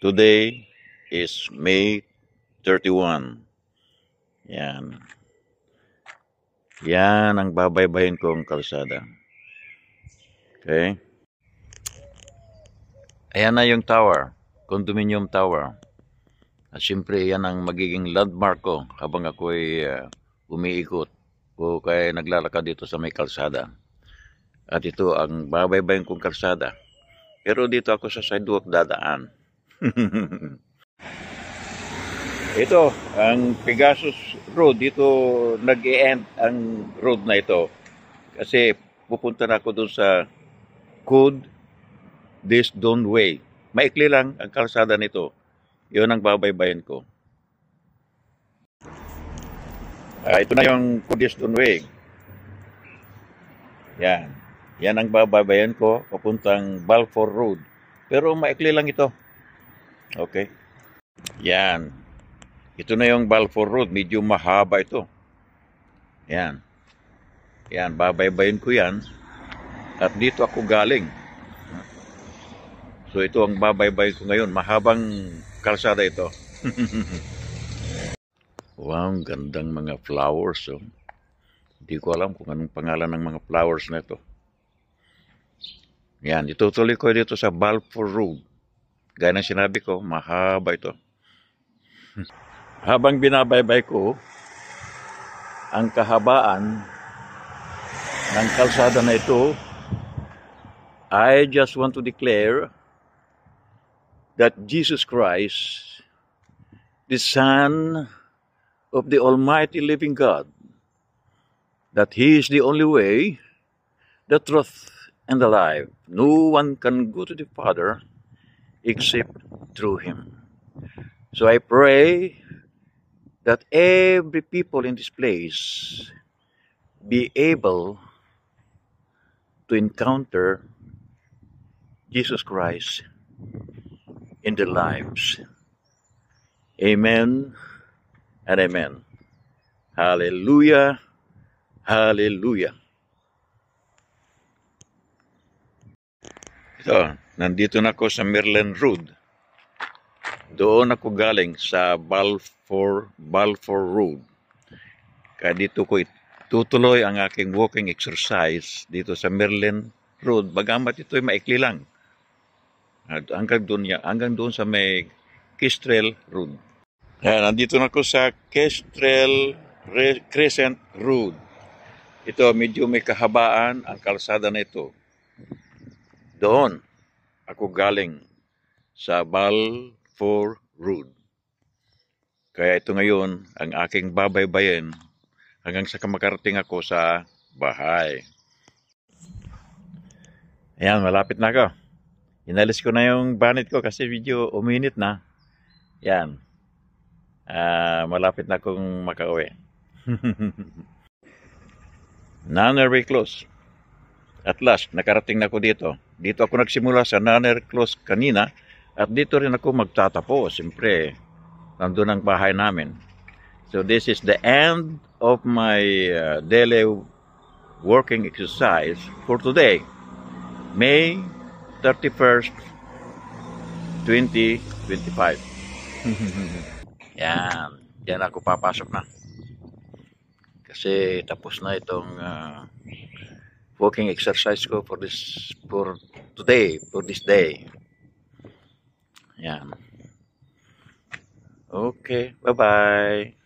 Today is May 31. Yan. Yan ang babaybayin kong kalsada. Okay? Ayan na yung tower. Condominium tower. At siyempre, yan ang magiging landmark ko habang ako'y umiikot o kaya naglalakad dito sa may kalsada. At ito ang babaybayin kong kalsada. Pero dito ako sa sidewalk dadaan. Ito, ang Pegasus Road. Dito nag-e-end ang road na ito. Kasi pupunta na ako doon sa Code Desdon Way. Maikli lang ang kalsada nito. Yun ang babaybayin ko. Ito na yung Code Desdon Way. Yan. Yan ang babaybayin ko papuntang Balfour Road. Pero maikli lang ito. Okay. Yan. Ito na yung Balfour Road. Medyo mahaba ito. Yan. Yan. Babaybayin ko yan. At dito ako galing. So ito ang babaybayin ko ngayon. Mahabang kalsada ito. Wow, gandang mga flowers. Oh. Hindi ko alam kung anong pangalan ng mga flowers na ito. Yan. Itutuloy ko dito sa Balfour Road. Gaya ng sinabi ko, mahaba ito. Habang binabaybay ko, ang kahabaan ng kalsada na ito, I just want to declare that Jesus Christ, the Son of the Almighty Living God, that He is the only way, the truth, and the life. No one can go to the Father except through Him. So I pray that every people in this place be able to encounter Jesus Christ in their lives. Amen and amen. Hallelujah. Hallelujah. Ito, nandito na ako sa Merlin Road. Doon ako galing sa Balfour Road. Kaya dito ko tutuloy ang aking walking exercise dito sa Merlin Road. Bagamat ito ay maikli lang. Hanggang doon sa may Kestrel Road. Kaya nandito na ako sa Kestrel Crescent Road. Ito, medyo may kahabaan ang kalsada na ito. Doon ako galing sa Balfour Road. Kaya ito ngayon ang aking babaybayin hanggang sa makarating ako sa bahay. Ayan, malapit na ako. Inalis ko na yung bonnet ko kasi medyo uminit na. Yan. Malapit na akong makauwi. Nanner Close. At last, nakarating na ako dito. Dito ako nagsimula sa Nanner Close kanina. At dito rin ako magtatapo. Siyempre, nandun ang bahay namin. So this is the end of my daily working exercise for today. May 31st, 2025. Yan. Yan ako papasok na. Kasi tapos na itong walking exercise ko for this day. Yan. Okay, bye-bye.